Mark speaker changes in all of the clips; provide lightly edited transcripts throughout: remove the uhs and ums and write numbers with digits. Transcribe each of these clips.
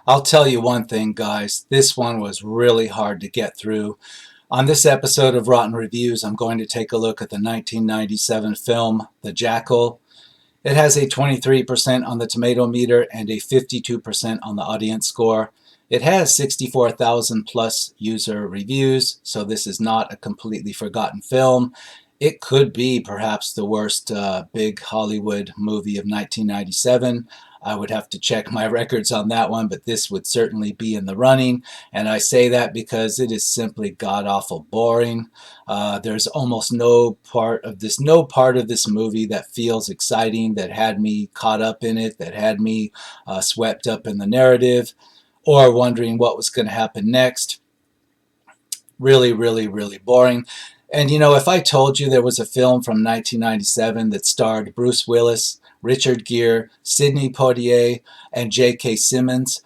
Speaker 1: I'll tell you one thing, guys. This one was really hard to get through. On this episode of Rotten Reviews, I'm going to take a look at the 1997 film, The Jackal. It has a 23% on the tomato meter and a 52% on the audience score. It has 64,000 plus user reviews, so this is not a completely forgotten film. It could be perhaps the worst big Hollywood movie of 1997. I would have to check my records on that one, but this would certainly be in the running. And I say that because it is simply god-awful boring. There's almost no part of this movie that feels exciting, that had me caught up in it, that had me swept up in the narrative, or wondering what was going to happen next. Really, really, really boring. And you know, if I told you there was a film from 1997 that starred Bruce Willis, Richard Gere, Sidney Poitier, and J.K. Simmons,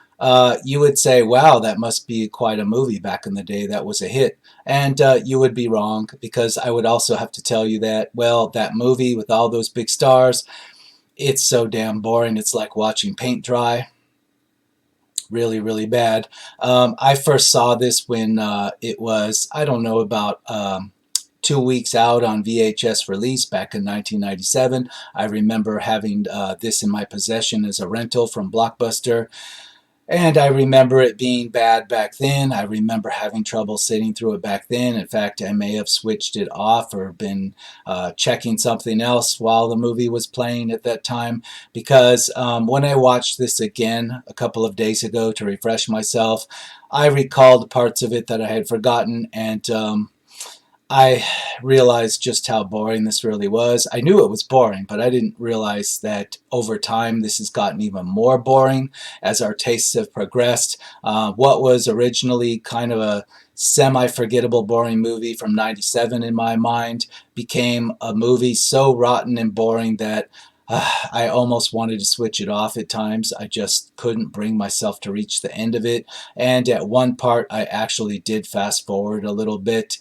Speaker 1: you would say, wow, that must be quite a movie back in the day. That was a hit. And you would be wrong, because I would also have to tell you that, well, that movie with all those big stars, it's so damn boring. It's like watching paint dry. Really, really bad. I first saw this when it was, I don't know, about 2 weeks out on VHS release back in 1997. I remember having this in my possession as a rental from Blockbuster. And I remember it being bad back then. I remember having trouble sitting through it back then. In fact, I may have switched it off or been checking something else while the movie was playing at that time. Because when I watched this again a couple of days ago to refresh myself, I recalled parts of it that I had forgotten, and I realized just how boring this really was. I knew it was boring, but I didn't realize that over time this has gotten even more boring as our tastes have progressed. What was originally kind of a semi-forgettable boring movie from 97 in my mind became a movie so rotten and boring that I almost wanted to switch it off at times. I just couldn't bring myself to reach the end of it. And at one part, I actually did fast forward a little bit.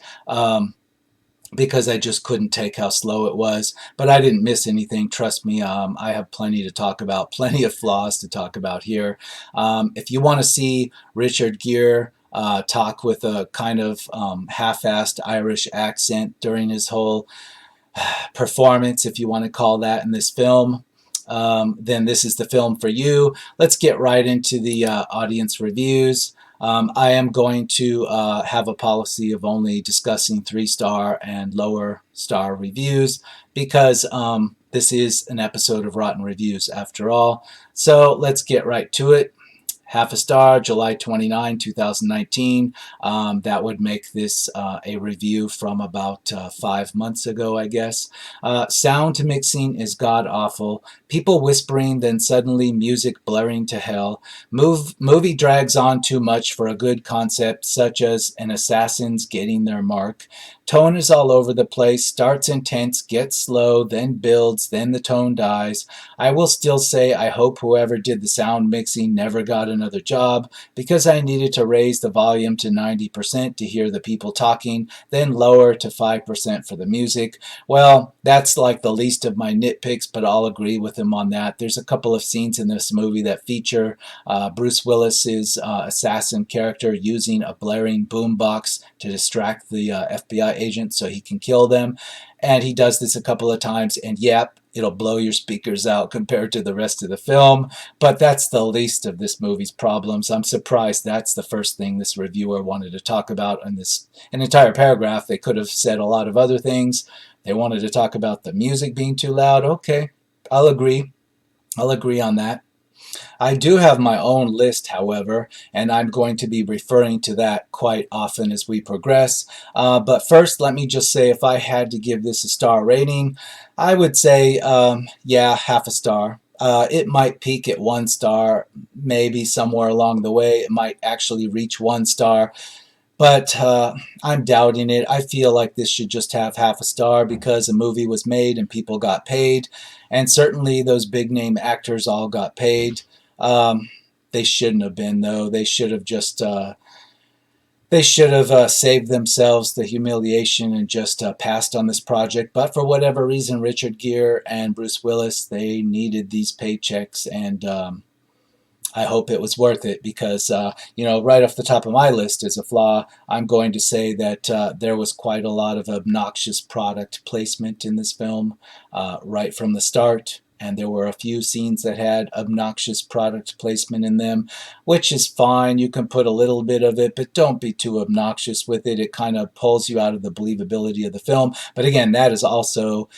Speaker 1: Because I just couldn't take how slow it was. But I didn't miss anything. Trust me, I have plenty to talk about, plenty of flaws to talk about here. If you want to see Richard Gere talk with a kind of half-assed Irish accent during his whole performance, if you want to call that, in this film, then this is the film for you. Let's get right into the audience reviews. I am going to have a policy of only discussing 3-star and lower star reviews, because this is an episode of Rotten Reviews after all. So let's get right to it. Half a star, July 29, 2019. That would make this a review from about 5 months ago, I guess. Sound mixing is god-awful. People whispering, then suddenly music blaring to hell. Movie drags on too much for a good concept, such as an assassin's getting their mark. Tone is all over the place, starts intense, gets slow, then builds, then the tone dies. I will still say I hope whoever did the sound mixing never got another job, because I needed to raise the volume to 90% to hear the people talking, then lower to 5% for the music. Well, that's like the least of my nitpicks, but I'll agree with him on that. There's a couple of scenes in this movie that feature Bruce Willis's assassin character using a blaring boombox to distract the FBI agent so he can kill them. And he does this a couple of times, and yep, it'll blow your speakers out compared to the rest of the film. But that's the least of this movie's problems. I'm surprised that's the first thing this reviewer wanted to talk about in an entire paragraph. They could have said a lot of other things. They wanted to talk about the music being too loud. Okay, I'll agree. I'll agree on that. I do have my own list, however, and I'm going to be referring to that quite often as we progress. But first, let me just say, if I had to give this a star rating, I would say, yeah, half a star. It might peak at 1 star, maybe somewhere along the way. It might actually reach 1 star. But I'm doubting it. I feel like this should just have half a star because a movie was made and people got paid. And certainly those big name actors all got paid. They shouldn't have been, though. They should have just saved themselves the humiliation and just passed on this project. But for whatever reason, Richard Gere and Bruce Willis, they needed these paychecks, and I hope it was worth it because, right off the top of my list as a flaw, I'm going to say that there was quite a lot of obnoxious product placement in this film right from the start. And there were a few scenes that had obnoxious product placement in them, which is fine. You can put a little bit of it, but don't be too obnoxious with it. It kind of pulls you out of the believability of the film. But again, that is also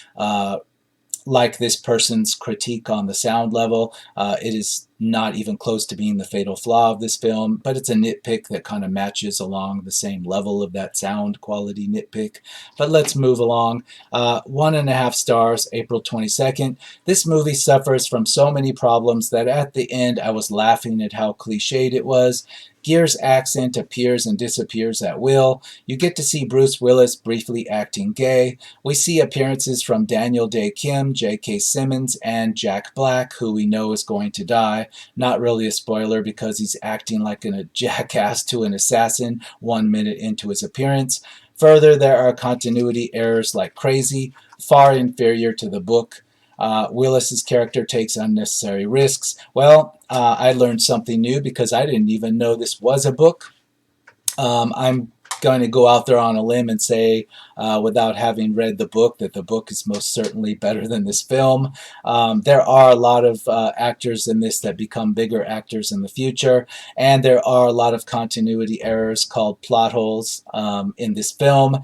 Speaker 1: like this person's critique on the sound level. It is not even close to being the fatal flaw of this film, but it's a nitpick that kind of matches along the same level of that sound quality nitpick. But let's move along. 1.5 stars, April 22nd. This movie suffers from so many problems that at the end I was laughing at how cliched it was. Gere's accent appears and disappears at will. You get to see Bruce Willis briefly acting gay. We see appearances from Daniel Day Kim, J.K. Simmons, and Jack Black, who we know is going to die. Not really a spoiler because he's acting like a jackass to an assassin 1 minute into his appearance. Further, there are continuity errors like crazy, far inferior to the book. Willis's character takes unnecessary risks. Well, I learned something new because I didn't even know this was a book. I'm going to go out there on a limb and say, without having read the book, that the book is most certainly better than this film. There are a lot of actors in this that become bigger actors in the future, and there are a lot of continuity errors called plot holes in this film.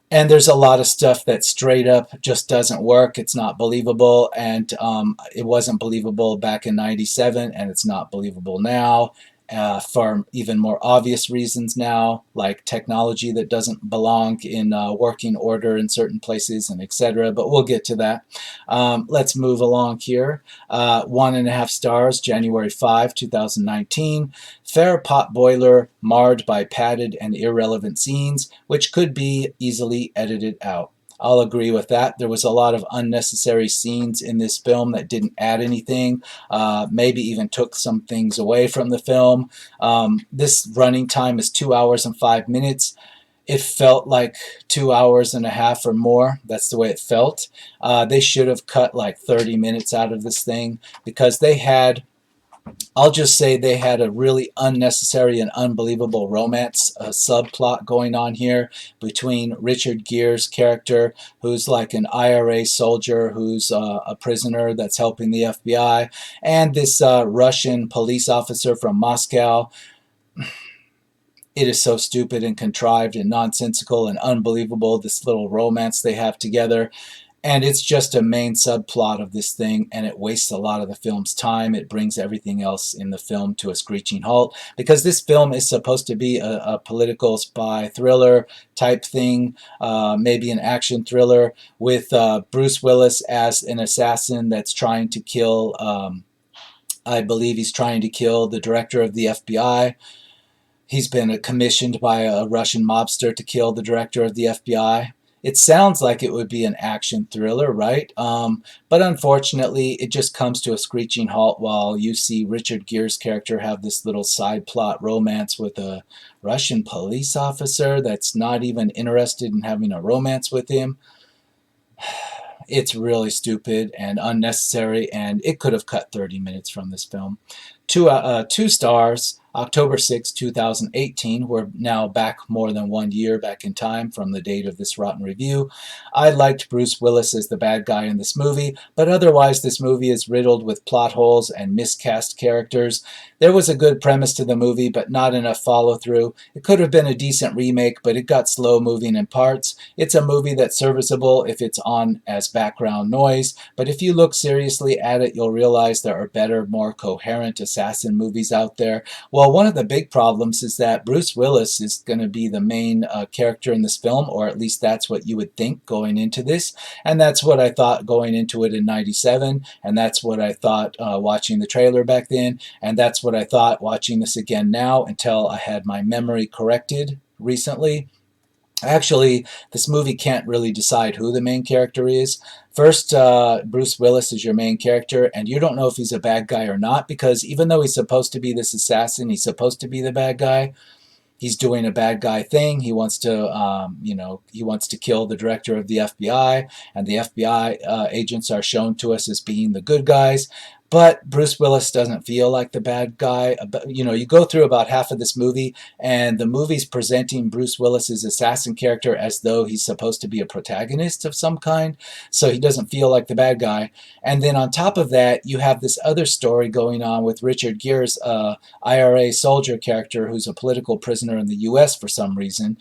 Speaker 1: And there's a lot of stuff that straight up just doesn't work. It's not believable, and it wasn't believable back in '97, and it's not believable now. For even more obvious reasons now, like technology that doesn't belong in working order in certain places and etc. But we'll get to that. Let's move along here. 1.5 stars, January 5, 2019. Fair pot boiler marred by padded and irrelevant scenes, which could be easily edited out. I'll agree with that. There was a lot of unnecessary scenes in this film that didn't add anything, maybe even took some things away from the film. This running time is 2 hours and 5 minutes. It felt like 2 hours and a half or more. That's the way it felt. They should have cut like 30 minutes out of this thing because I'll just say they had a really unnecessary and unbelievable romance subplot going on here between Richard Gere's character, who's like an IRA soldier who's a prisoner that's helping the FBI, and this Russian police officer from Moscow. It is so stupid and contrived and nonsensical and unbelievable, this little romance they have together. And it's just a main subplot of this thing, and it wastes a lot of the film's time. It brings everything else in the film to a screeching halt, because this film is supposed to be a political spy thriller type thing, maybe an action thriller, with Bruce Willis as an assassin that's trying to kill, I believe he's trying to kill the director of the FBI. He's been commissioned by a Russian mobster to kill the director of the FBI. It sounds like it would be an action thriller, right? But unfortunately, it just comes to a screeching halt while you see Richard Gere's character have this little side plot romance with a Russian police officer that's not even interested in having a romance with him. It's really stupid and unnecessary, and it could have cut 30 minutes from this film. 2 stars, October 6, 2018. We're now back more than 1 year back in time from the date of this rotten review. I liked Bruce Willis as the bad guy in this movie, but otherwise this movie is riddled with plot holes and miscast characters. There was a good premise to the movie, but not enough follow-through. It could have been a decent remake, but it got slow-moving in parts. It's a movie that's serviceable if it's on as background noise, but if you look seriously at it, you'll realize there are better, more coherent assassin movies out there. Well, one of the big problems is that Bruce Willis is going to be the main character in this film, or at least that's what you would think going into this, and that's what I thought going into it in '97, and that's what I thought watching the trailer back then, and that's what I thought watching this again now until I had my memory corrected recently. Actually, this movie can't really decide who the main character is. First, Bruce Willis is your main character, and you don't know if he's a bad guy or not, because even though he's supposed to be this assassin, he's supposed to be the bad guy. He's doing a bad guy thing. He wants to, he wants to kill the director of the FBI, and the FBI agents are shown to us as being the good guys. But Bruce Willis doesn't feel like the bad guy. You know, you go through about half of this movie, and the movie's presenting Bruce Willis's assassin character as though he's supposed to be a protagonist of some kind, so he doesn't feel like the bad guy. And then on top of that, you have this other story going on with Richard Gere's IRA soldier character, who's a political prisoner in the U.S. for some reason.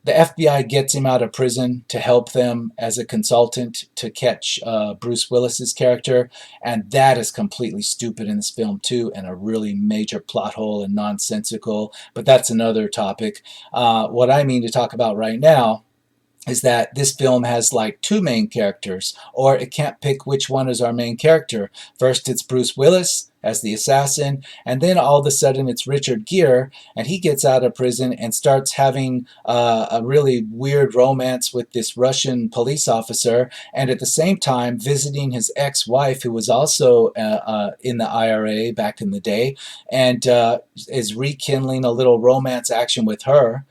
Speaker 1: The FBI gets him out of prison to help them as a consultant to catch Bruce Willis's character, and that is completely stupid in this film too, and a really major plot hole and nonsensical. But that's another topic. What I mean to talk about right now is that this film has like two main characters, or it can't pick which one is our main character. First, it's Bruce Willis as the assassin, and then all of a sudden it's Richard Gere, and he gets out of prison and starts having a really weird romance with this Russian police officer, and at the same time visiting his ex-wife, who was also in the IRA back in the day, and is rekindling a little romance action with her.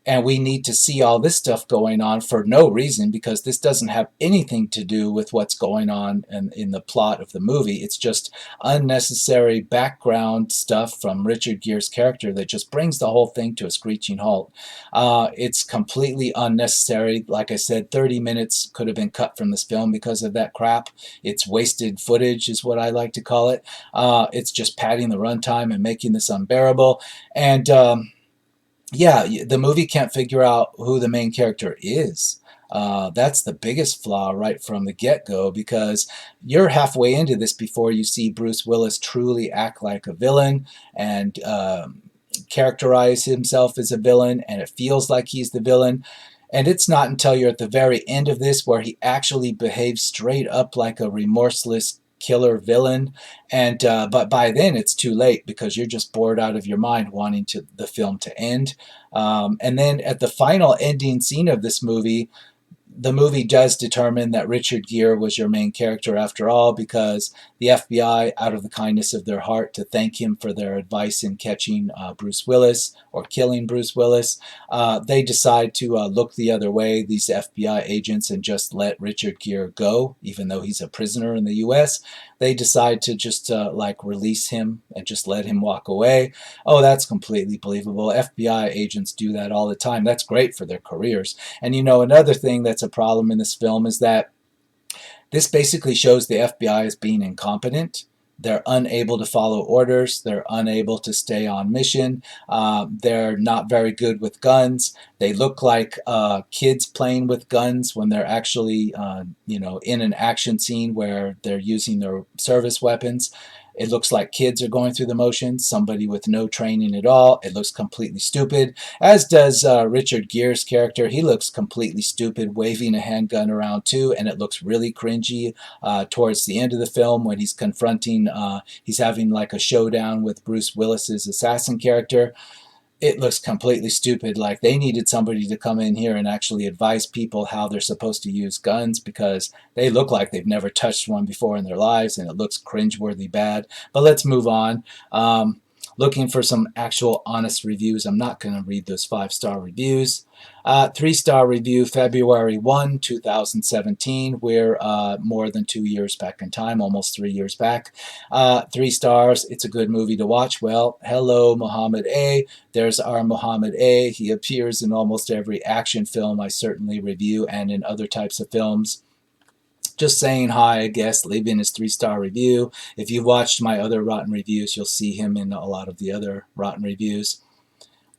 Speaker 1: And we need to see all this stuff going on for no reason, because this doesn't have anything to do with what's going on in the plot of the movie. It's just unnecessary background stuff from Richard Gere's character that just brings the whole thing to a screeching halt. It's completely unnecessary. Like I said, 30 minutes could have been cut from this film because of that crap. It's wasted footage is what I like to call it. It's just padding the runtime and making this unbearable. And yeah, the movie can't figure out who the main character is. That's the biggest flaw right from the get-go, because you're halfway into this before you see Bruce Willis truly act like a villain and characterize himself as a villain, and it feels like he's the villain. And it's not until you're at the very end of this where he actually behaves straight up like a remorseless killer villain, and but by then it's too late, because you're just bored out of your mind wanting the film to end. And then at the final ending scene of this movie, the movie does determine that Richard Gere was your main character after all, because the FBI, out of the kindness of their heart to thank him for their advice in catching Bruce Willis, or killing Bruce Willis, they decide to look the other way, these FBI agents, and just let Richard Gere go, even though he's a prisoner in the U.S. They decide to just like release him and just let him walk away. Oh, that's completely believable. FBI agents do that all the time. That's great for their careers. And you know, another thing that's a problem in this film is that this basically shows the FBI as being incompetent. They're unable to follow orders. They're unable to stay on mission. They're not very good with guns. They look like kids playing with guns when they're actually, you know, in an action scene where they're using their service weapons. It looks like kids are going through the motions, somebody with no training at all. It looks completely stupid, as does Richard Gere's character. He looks completely stupid waving a handgun around too, and it looks really cringy towards the end of the film when he's confronting, he's having like a showdown with Bruce Willis's assassin character. It looks completely stupid. Like they needed somebody to come in here and actually advise people how they're supposed to use guns, because they look like they've never touched one before in their lives, and it looks cringeworthy bad. But let's move on. Looking for some actual honest reviews. I'm not going to read those 5-star reviews. 3-star review, February 1, 2017. We're more than 2 years back in time, almost 3 years back. 3 stars. It's a good movie to watch. Well, hello, Muhammad A. There's our Muhammad A. He appears in almost every action film I certainly review, and in other types of films. Just saying hi, I guess, leaving his 3-star review. If you've watched my other Rotten reviews, you'll see him in a lot of the other Rotten reviews.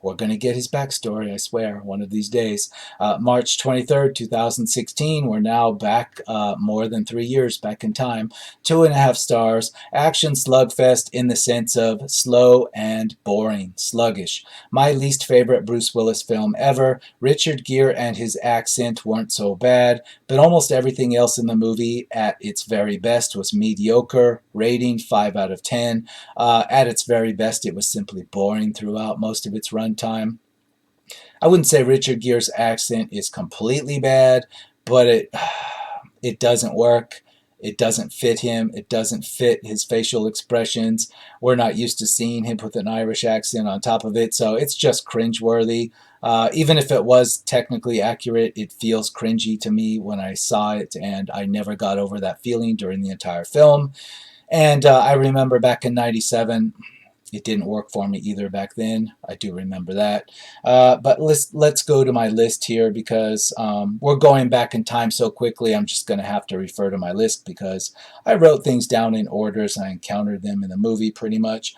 Speaker 1: We're going to get his backstory, I swear, one of these days. March 23rd, 2016. We're now back more than 3 years back in time. 2.5 stars. Action slugfest in the sense of slow and boring. Sluggish. My least favorite Bruce Willis film ever. Richard Gere and his accent weren't so bad, but almost everything else in the movie at its very best was mediocre. Rating 5 out of 10. At its very best, it was simply boring throughout most of its run time. I wouldn't say Richard Gere's accent is completely bad, but it doesn't work. It doesn't fit him. It doesn't fit his facial expressions. We're not used to seeing him with an Irish accent on top of it, so it's just cringeworthy. Even if it was technically accurate, it feels cringy to me when I saw it, and I never got over that feeling during the entire film. And I remember back in '97, it didn't work for me either back then. I do remember that. But let's go to my list here because we're going back in time so quickly. I'm just going to have to refer to my list because I wrote things down in orders and I encountered them in the movie pretty much.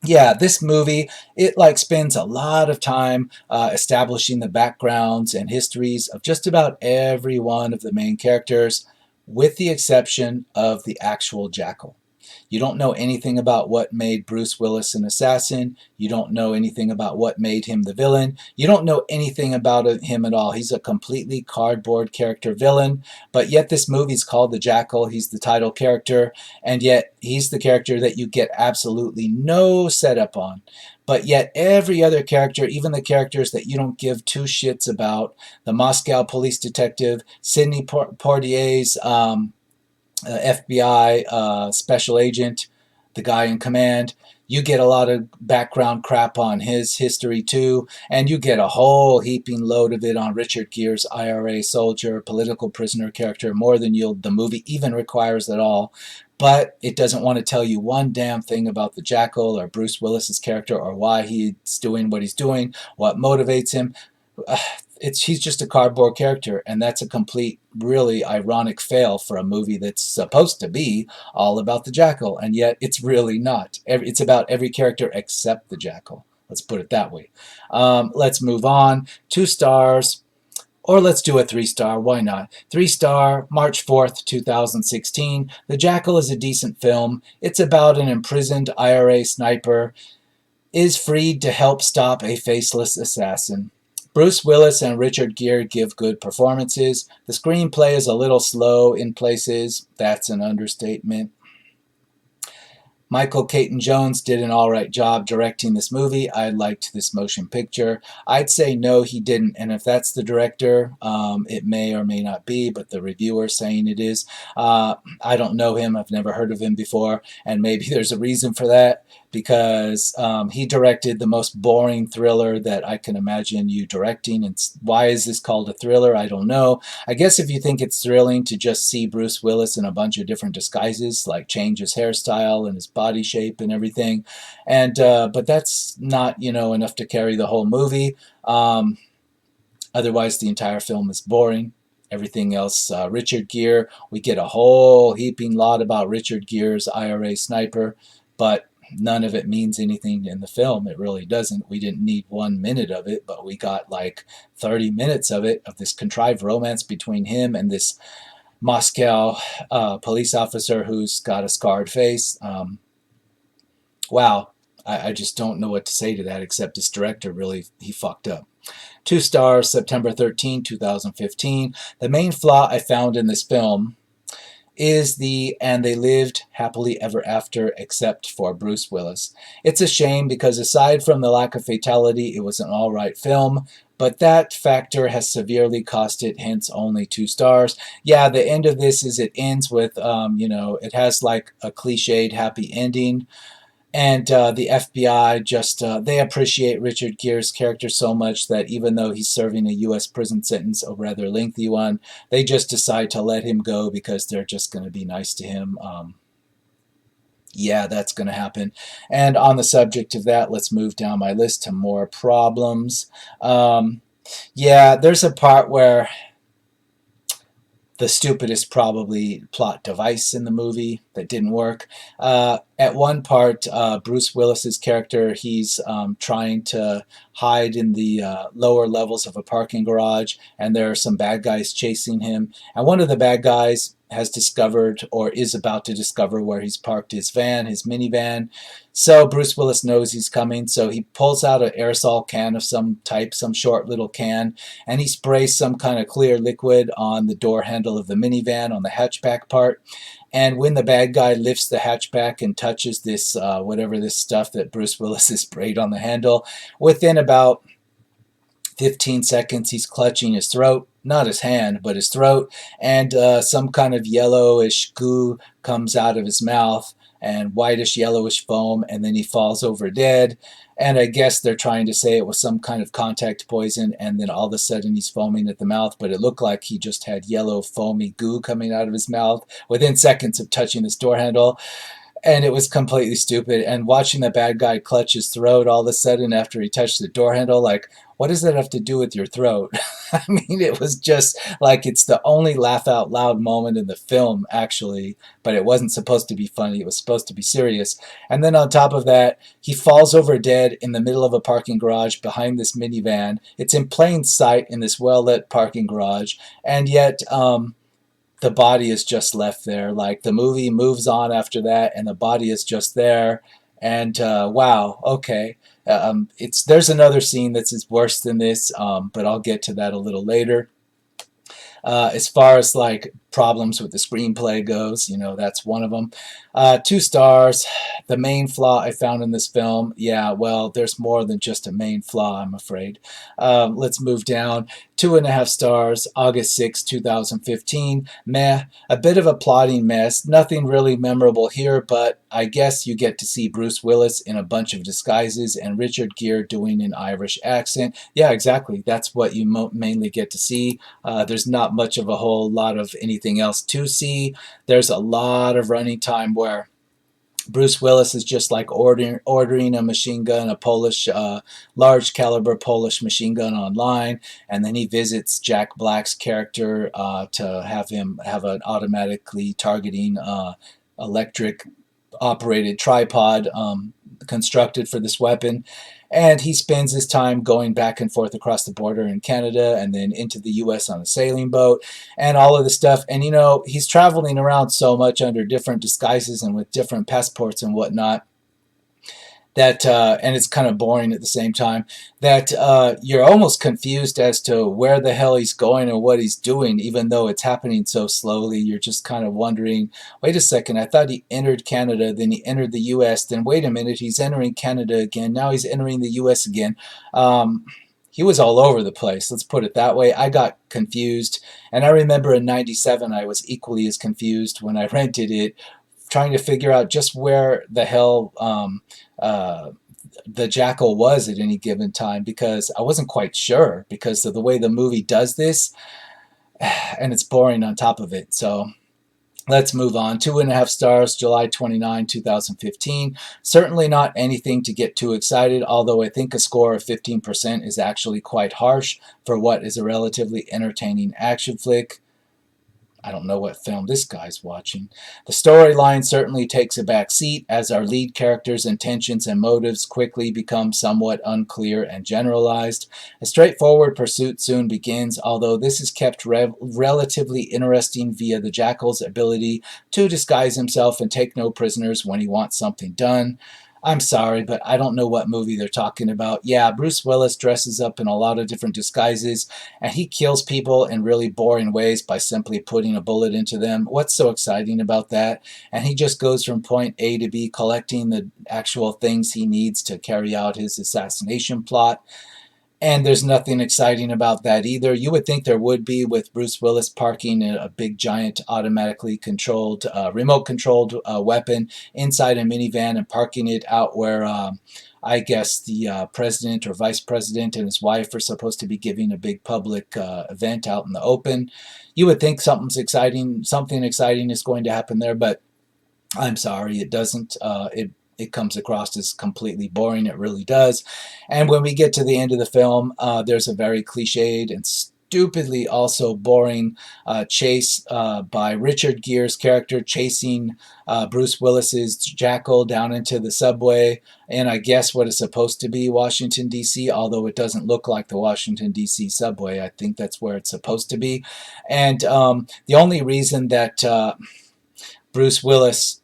Speaker 1: Yeah, this movie, it like spends a lot of time establishing the backgrounds and histories of just about every one of the main characters, with the exception of the actual Jackal. You don't know anything about what made Bruce Willis an assassin. You don't know anything about what made him the villain. You don't know anything about him at all. He's a completely cardboard character villain, but yet this movie's called The Jackal. He's the title character, and yet he's the character that you get absolutely no setup on. But yet every other character, even the characters that you don't give two shits about, the Moscow police detective, Sidney Poitier's FBI special agent, the guy in command. You get a lot of background crap on his history too, and you get a whole heaping load of it on Richard Gere's IRA soldier, political prisoner character, more than the movie even requires at all. But it doesn't want to tell you one damn thing about the Jackal or Bruce Willis's character or why he's doing what he's doing, what motivates him. He's just a cardboard character, and that's a complete, really ironic fail for a movie that's supposed to be all about the Jackal, and yet it's really not. It's about every character except the Jackal. Let's put it that way. Let's move on. 2 stars, or let's do a 3-star. Why not? 3-star, March 4th, 2016. The Jackal is a decent film. It's about an imprisoned IRA sniper is freed to help stop a faceless assassin. Bruce Willis and Richard Gere give good performances. The screenplay is a little slow in places. That's an understatement. Michael Caton Jones did an alright job directing this movie. I liked this motion picture. I'd say no, he didn't. And if that's the director, it may or may not be, but the reviewer saying it is. I don't know him. I've never heard of him before. And maybe there's a reason for that, because he directed the most boring thriller that I can imagine you directing. And why is this called a thriller? I don't know. I guess if you think it's thrilling to just see Bruce Willis in a bunch of different disguises, like change his hairstyle and his body shape and everything, and but that's not, enough to carry the whole movie. Otherwise, the entire film is boring. Everything else, Richard Gere, we get a whole heaping lot about Richard Gere's IRA sniper, but none of it means anything in the film. It really doesn't. We didn't need 1 minute of it, but we got like 30 minutes of it, of this contrived romance between him and this Moscow police officer who's got a scarred face. Wow, I just don't know what to say to that, except this director really, he fucked up. 2 stars, September 13, 2015. The main flaw I found in this film is and they lived happily ever after, except for Bruce Willis. It's a shame because aside from the lack of fatality, it was an alright film, but that factor has severely cost it, hence only 2 stars. Yeah, the end of this is it ends with, it has like a cliched happy ending. And the FBI just, they appreciate Richard Gere's character so much that even though he's serving a U.S. prison sentence, a rather lengthy one, they just decide to let him go because they're just going to be nice to him. Yeah, that's going to happen. And on the subject of that, let's move down my list to more problems. Yeah, there's a part where the stupidest probably plot device in the movie that didn't work. At one part, Bruce Willis's character, he's trying to hide in the lower levels of a parking garage, and there are some bad guys chasing him. And one of the bad guys has discovered, or is about to discover, where he's parked his van, his minivan. So Bruce Willis knows he's coming, so he pulls out an aerosol can of some type, some short little can, and he sprays some kind of clear liquid on the door handle of the minivan, on the hatchback part. And when the bad guy lifts the hatchback and touches this, whatever this stuff that Bruce Willis has sprayed on the handle, within about 15 seconds, he's clutching his throat, not his hand, but his throat, and some kind of yellowish goo comes out of his mouth, and whitish yellowish foam, and then he falls over dead. And I guess they're trying to say it was some kind of contact poison, and then all of a sudden he's foaming at the mouth, but it looked like he just had yellow foamy goo coming out of his mouth within seconds of touching this door handle. And it was completely stupid. And watching the bad guy clutch his throat all of a sudden after he touched the door handle, like, what does that have to do with your throat? I mean, it was just like it's the only laugh out loud moment in the film, actually, but it wasn't supposed to be funny. It was supposed to be serious. And then on top of that, he falls over dead in the middle of a parking garage behind this minivan. It's in plain sight in this well lit parking garage, and yet, the body is just left there. Like the movie moves on after that, and the body is just there. And wow, okay. There's another scene that's worse than this, but I'll get to that a little later. As far as like problems with the screenplay goes, that's one of them. 2 stars. The main flaw I found in this film, yeah, well, there's more than just a main flaw, I'm afraid. Let's move down. 2.5 stars, August 6, 2015. Meh, a bit of a plotting mess. Nothing really memorable here, but I guess you get to see Bruce Willis in a bunch of disguises and Richard Gere doing an Irish accent. Yeah, exactly. That's what you mainly get to see. There's not much of a whole lot of anything else to see. There's a lot of running time where Bruce Willis is just like ordering a machine gun, a Polish, large caliber Polish machine gun online, and then he visits Jack Black's character to have him have an automatically targeting electric operated tripod constructed for this weapon. And he spends his time going back and forth across the border in Canada and then into the U.S. on a sailing boat and all of this stuff. And, he's traveling around so much under different disguises and with different passports and whatnot that, and it's kind of boring at the same time, that you're almost confused as to where the hell he's going and what he's doing, even though it's happening so slowly. You're just kind of wondering, wait a second, I thought he entered Canada, then he entered the U.S., then wait a minute, he's entering Canada again, now he's entering the U.S. again. He was all over the place, let's put it that way. I got confused, and I remember in '97 I was equally as confused when I rented it, trying to figure out just where the hell the Jackal was at any given time, because I wasn't quite sure because of the way the movie does this, and it's boring on top of it. So let's move on. 2.5 stars, July 29, 2015. Certainly not anything to get too excited, although I think a score of 15% is actually quite harsh for what is a relatively entertaining action flick. I don't know what film this guy's watching. The storyline certainly takes a back seat as our lead character's intentions and motives quickly become somewhat unclear and generalized. A straightforward pursuit soon begins, although this is kept relatively interesting via the Jackal's ability to disguise himself and take no prisoners when he wants something done. I'm sorry, but I don't know what movie they're talking about. Yeah, Bruce Willis dresses up in a lot of different disguises, and he kills people in really boring ways by simply putting a bullet into them. What's so exciting about that? And he just goes from point A to B collecting the actual things he needs to carry out his assassination plot. And there's nothing exciting about that either. You would think there would be with Bruce Willis parking a big, giant, automatically controlled, remote-controlled weapon inside a minivan and parking it out where I guess the president or vice president and his wife are supposed to be giving a big public event out in the open. You would think something exciting is going to happen there, but I'm sorry, it doesn't. It comes across as completely boring. It really does. And when we get to the end of the film, there's a very cliched and stupidly also boring chase by Richard Gere's character chasing Bruce Willis's Jackal down into the subway and I guess what is supposed to be Washington, D.C., although it doesn't look like the Washington, D.C. subway. I think that's where it's supposed to be. And the only reason that Bruce Willis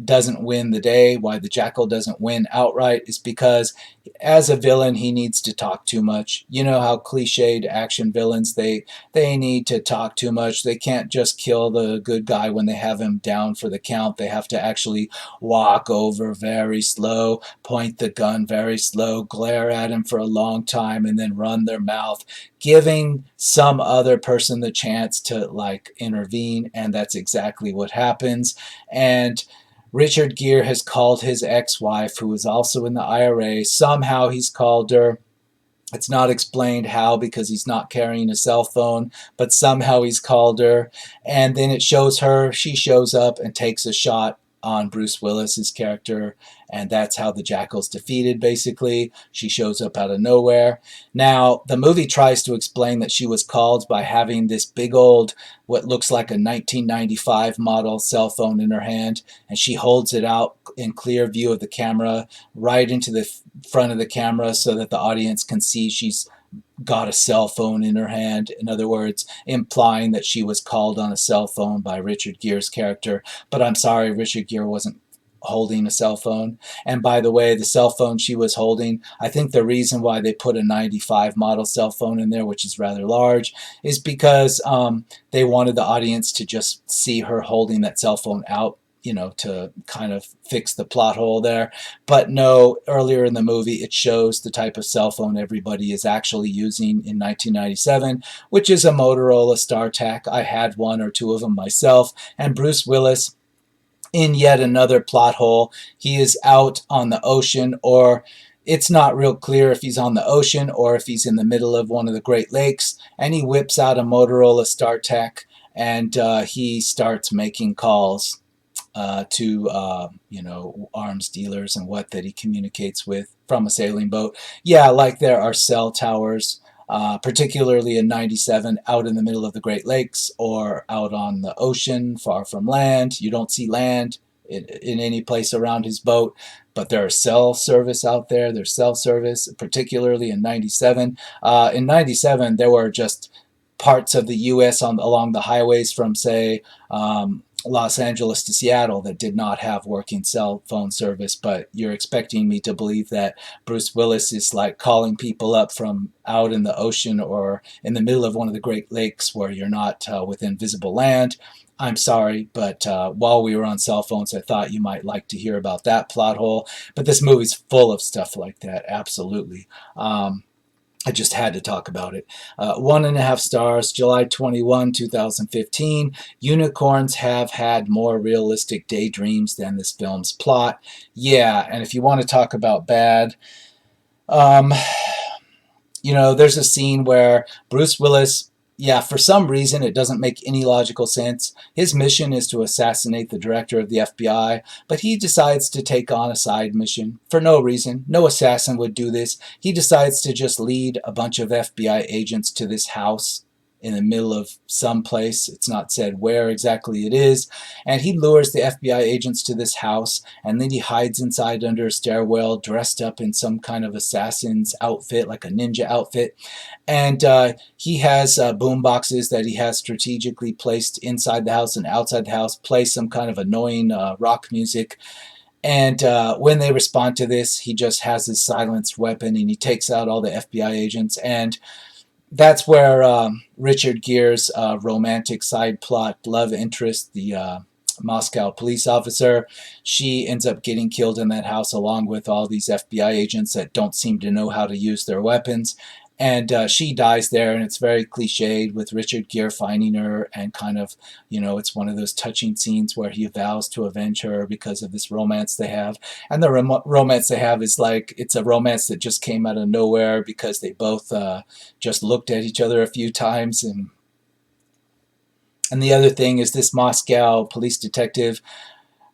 Speaker 1: doesn't win the day, why the Jackal doesn't win outright, is because as a villain he needs to talk too much. You know how cliched action villains, they need to talk too much. They can't just kill the good guy when they have him down for the count. They have to actually walk over very slow, point the gun very slow, glare at him for a long time, and then run their mouth, giving some other person the chance to like intervene. And that's exactly what happens. And Richard Gere has called his ex-wife, who is also in the IRA. Somehow he's called her. It's not explained how, because he's not carrying a cell phone, but somehow he's called her. And then it shows her, she shows up and takes a shot on Bruce Willis's character, and that's how the Jackal's defeated, basically. She shows up out of nowhere. Now, the movie tries to explain that she was called by having this big old, what looks like a 1995 model cell phone in her hand, and she holds it out in clear view of the camera, right into the front of the camera so that the audience can see she's got a cell phone in her hand. In other words, implying that she was called on a cell phone by Richard Gere's character. But I'm sorry, Richard Gere wasn't holding a cell phone. And by the way, the cell phone she was holding, I think the reason why they put a 95 model cell phone in there, which is rather large, is because they wanted the audience to just see her holding that cell phone out, to kind of fix the plot hole there. But no, earlier in the movie, it shows the type of cell phone everybody is actually using in 1997, which is a Motorola StarTAC. I had one or two of them myself. And Bruce Willis, in yet another plot hole, he is out on the ocean, or it's not real clear if he's on the ocean or if he's in the middle of one of the Great Lakes, and he whips out a Motorola StarTAC, and he starts making calls to arms dealers and what that he communicates with from a sailing boat. Yeah, like there are cell towers, particularly in 97, out in the middle of the Great Lakes or out on the ocean, far from land. You don't see land in any place around his boat, but there's cell service out there. There's cell service, particularly in 97. In 97, there were just parts of the U.S. along the highways from, say, Los Angeles to Seattle that did not have working cell phone service. But you're expecting me to believe that Bruce Willis is like calling people up from out in the ocean or in the middle of one of the Great Lakes where you're not within visible land. I'm sorry, but while we were on cell phones, I thought you might like to hear about that plot hole. But this movie's full of stuff like that, absolutely. I just had to talk about it. 1.5 stars, July 21, 2015. Unicorns have had more realistic daydreams than this film's plot. Yeah, and if you want to talk about bad, there's a scene where Bruce Willis, for some reason, it doesn't make any logical sense. His mission is to assassinate the director of the FBI, but he decides to take on a side mission for no reason. No assassin would do this. He decides to just lead a bunch of FBI agents to this house in the middle of some place. It's not said where exactly it is. And he lures the FBI agents to this house, and then he hides inside under a stairwell, dressed up in some kind of assassin's outfit, like a ninja outfit. And he has boom boxes that he has strategically placed inside the house and outside the house, play some kind of annoying rock music. And when they respond to this, he just has his silenced weapon, and he takes out all the FBI agents. And that's where Richard Gere's romantic side plot, love interest, the Moscow police officer, she ends up getting killed in that house along with all these FBI agents that don't seem to know how to use their weapons. And she dies there, and it's very cliched with Richard Gere finding her, and kind of, it's one of those touching scenes where he vows to avenge her because of this romance they have. And the romance they have is like, it's a romance that just came out of nowhere because they both just looked at each other a few times. And the other thing is this Moscow police detective,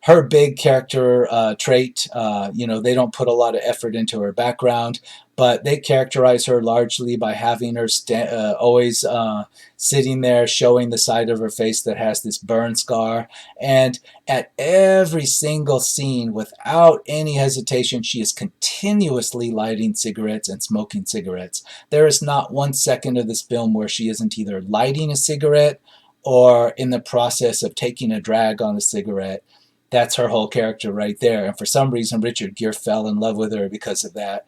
Speaker 1: her big character trait, they don't put a lot of effort into her background, but they characterize her largely by having her always sitting there showing the side of her face that has this burn scar. And at every single scene, without any hesitation, she is continuously lighting cigarettes and smoking cigarettes. There is not 1 second of this film where she isn't either lighting a cigarette or in the process of taking a drag on a cigarette. That's her whole character right there. And for some reason, Richard Gere fell in love with her because of that.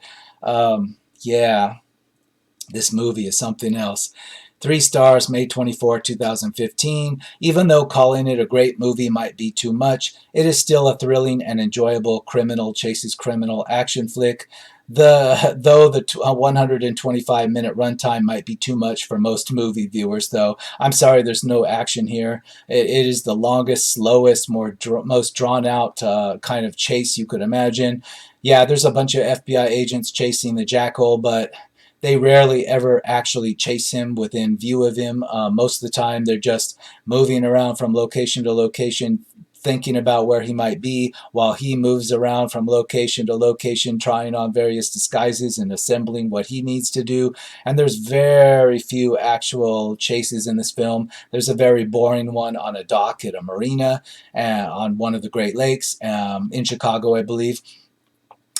Speaker 1: This movie is something else. 3 stars, May 24, 2015. Even though calling it a great movie might be too much, it is still a thrilling and enjoyable criminal chases criminal action flick. Though the 125-minute runtime might be too much for most movie viewers, though. I'm sorry, there's no action here. It is the longest, slowest, most drawn out kind of chase you could imagine. Yeah, there's a bunch of FBI agents chasing the Jackal, but they rarely ever actually chase him within view of him. Most of the time, they're just moving around from location to location, thinking about where he might be while he moves around from location to location, trying on various disguises and assembling what he needs to do. And there's very few actual chases in this film. There's a very boring one on a dock at a marina on one of the Great Lakes in Chicago, I believe.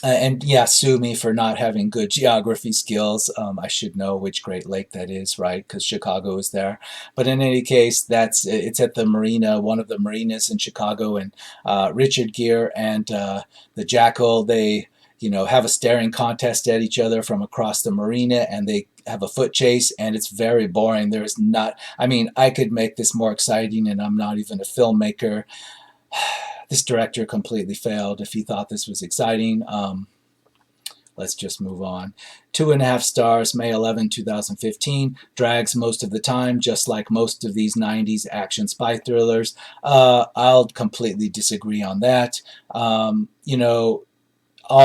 Speaker 1: And yeah, sue me for not having good geography skills. I should know which Great Lake that is, right? Because Chicago is there. But in any case, it's at the marina, one of the marinas in Chicago, and Richard Gere and the Jackal, they have a staring contest at each other from across the marina, and they have a foot chase, and it's very boring. There's not, I mean, I could make this more exciting, and I'm not even a filmmaker. This director completely failed if he thought this was exciting. Let's just move on. 2.5 stars, May 11, 2015. Drags most of the time, just like most of these 90s action spy thrillers. I'll completely disagree on that. All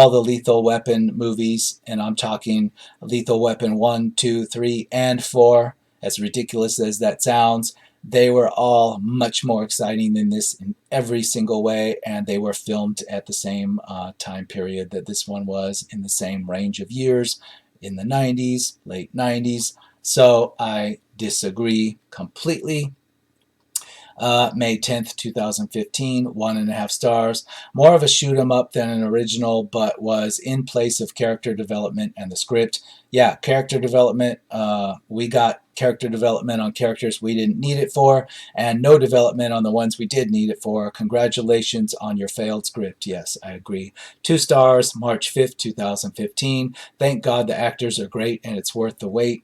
Speaker 1: the Lethal Weapon movies, and I'm talking Lethal Weapon 1, 2, 3, and 4, as ridiculous as that sounds, they were all much more exciting than this in every single way, and they were filmed at the same time period that this one was, in the same range of years, in the 90s, late 90s. So I disagree completely. May 10th, 2015, 1.5 stars. More of a shoot 'em up than an original, but was in place of character development and the script. Yeah, character development. We got character development on characters we didn't need it for, and no development on the ones we did need it for. Congratulations on your failed script. Yes, I agree. 2 stars, March 5th, 2015. Thank God the actors are great and it's worth the wait.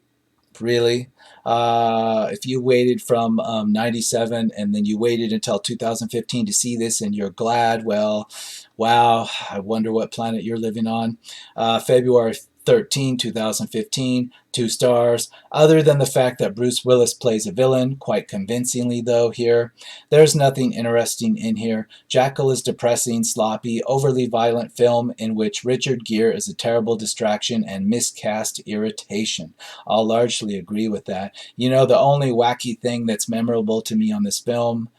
Speaker 1: Really? If you waited from 97 and then you waited until 2015 to see this and you're glad, well, wow, I wonder what planet you're living on. February 13, 2015, 2 stars. Other than the fact that Bruce Willis plays a villain, quite convincingly though here, there's nothing interesting in here. Jackal is depressing, sloppy, overly violent film in which Richard Gere is a terrible distraction and miscast irritation. I'll largely agree with that. The only wacky thing that's memorable to me on this film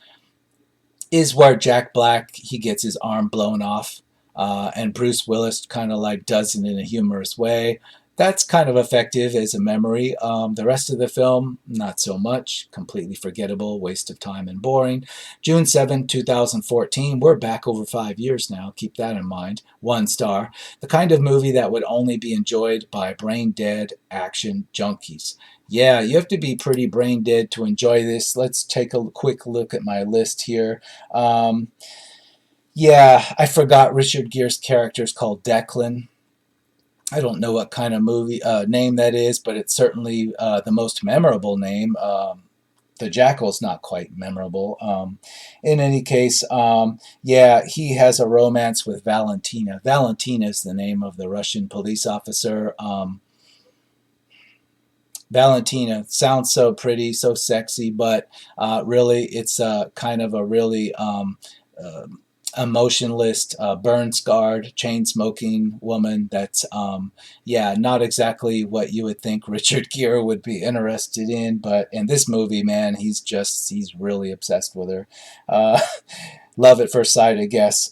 Speaker 1: is where Jack Black, he gets his arm blown off, and Bruce Willis kind of like does it in a humorous way. That's kind of effective as a memory. The rest of the film, not so much. Completely forgettable, waste of time and boring. June 7, 2014. We're back over 5 years now. Keep that in mind. 1 star. The kind of movie that would only be enjoyed by brain-dead action junkies. Yeah, you have to be pretty brain dead to enjoy this. Let's take a quick look at my list here. Yeah, I forgot Richard Gere's character is called Declan. I don't know what kind of movie name that is, but it's certainly the most memorable name. The Jackal's not quite memorable. In any case, yeah, he has a romance with Valentina. Valentina is the name of the Russian police officer. Valentina sounds so pretty, so sexy, but really it's kind of a really emotionless, burn-scarred, chain-smoking woman that's, yeah, not exactly what you would think Richard Gere would be interested in, but in this movie, man, he's really obsessed with her. Love at first sight, I guess.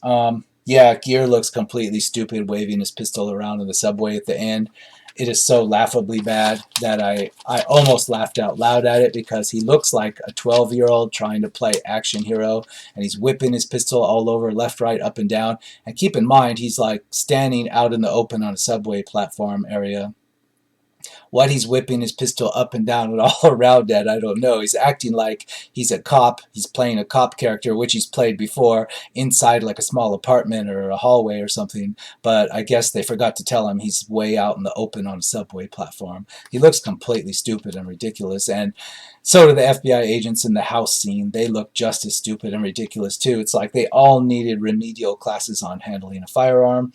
Speaker 1: Yeah, Gere looks completely stupid waving his pistol around in the subway at the end. It is so laughably bad that I almost laughed out loud at it, because he looks like a 12-year-old trying to play action hero, and he's whipping his pistol all over, left, right, up and down. And keep in mind, he's like standing out in the open on a subway platform area. What he's whipping his pistol up and down and all around at, I don't know. He's acting like he's a cop. He's playing a cop character, which he's played before, inside like a small apartment or a hallway or something. But I guess they forgot to tell him he's way out in the open on a subway platform. He looks completely stupid and ridiculous. And so do the FBI agents in the house scene. They look just as stupid and ridiculous too. It's like they all needed remedial classes on handling a firearm.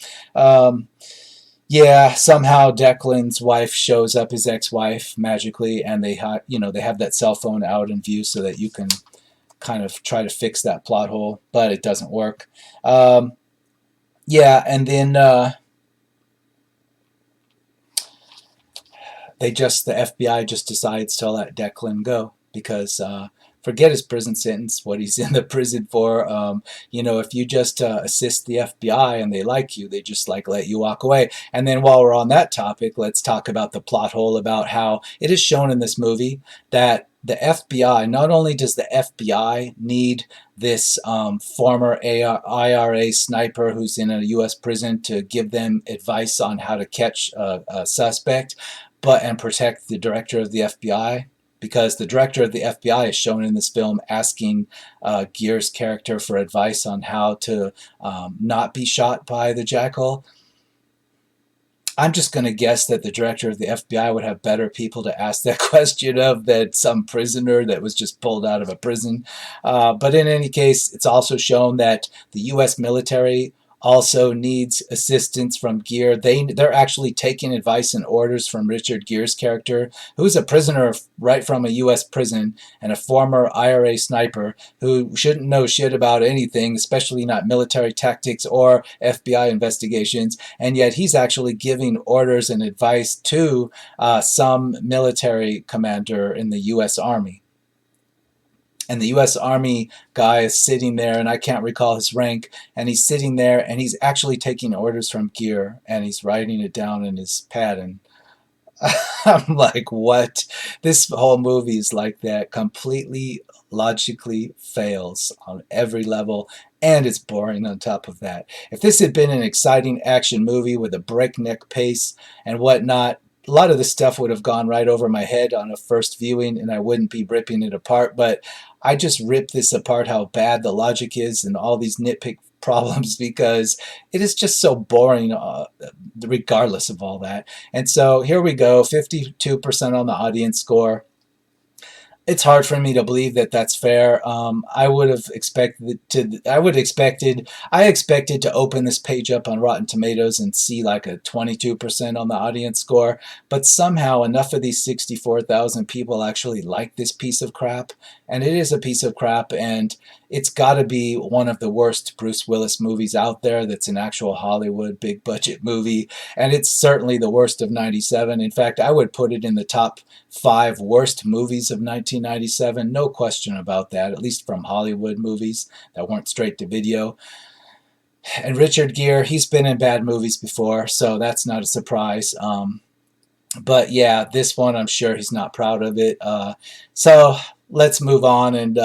Speaker 1: Yeah, somehow Declan's wife shows up, his ex-wife, magically, and they have that cell phone out in view so that you can kind of try to fix that plot hole, but it doesn't work. Um, yeah, and then the FBI just decides to let Declan go because forget his prison sentence, what he's in the prison for. If you just assist the FBI and they like you, they just like let you walk away. And then while we're on that topic, let's talk about the plot hole about how it is shown in this movie that the FBI, not only does the FBI need this former IRA sniper who's in a U.S. prison to give them advice on how to catch a suspect, but and protect the director of the FBI, because the director of the FBI is shown in this film asking Gere's character for advice on how to not be shot by the Jackal. I'm just going to guess that the director of the FBI would have better people to ask that question of than some prisoner that was just pulled out of a prison. But in any case, it's also shown that the U.S. military also needs assistance from Gere. They're actually taking advice and orders from Richard Gere's character, who's a prisoner right from a U.S. prison and a former IRA sniper who shouldn't know shit about anything, especially not military tactics or FBI investigations, and yet he's actually giving orders and advice to some military commander in the U.S. Army. And the U.S. Army guy is sitting there, and I can't recall his rank, and he's sitting there, and he's actually taking orders from Gere, and he's writing it down in his pad, and I'm like, what? This whole movie is like that, completely logically fails on every level, and it's boring on top of that. If this had been an exciting action movie with a breakneck pace and whatnot, a lot of this stuff would have gone right over my head on a first viewing, and I wouldn't be ripping it apart. But I just ripped this apart, how bad the logic is and all these nitpick problems, because it is just so boring, regardless of all that. And so here we go, 52% on the audience score. It's hard for me to believe that that's fair. I expected to open this page up on Rotten Tomatoes and see like a 22% on the audience score, but somehow enough of these 64,000 people actually like this piece of crap, and it is a piece of crap, and it's got to be one of the worst Bruce Willis movies out there that's an actual Hollywood big budget movie, and it's certainly the worst of 97. In fact, I would put it in the top 5 worst movies of 1997, no question about that, at least from Hollywood movies that weren't straight to video. And Richard Gere, he's been in bad movies before, so that's not a surprise. But yeah, this one, I'm sure he's not proud of it. So let's move on, and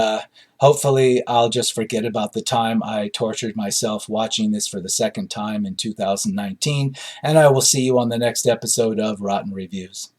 Speaker 1: hopefully I'll just forget about the time I tortured myself watching this for the second time in 2019, and I will see you on the next episode of Rotten Reviews.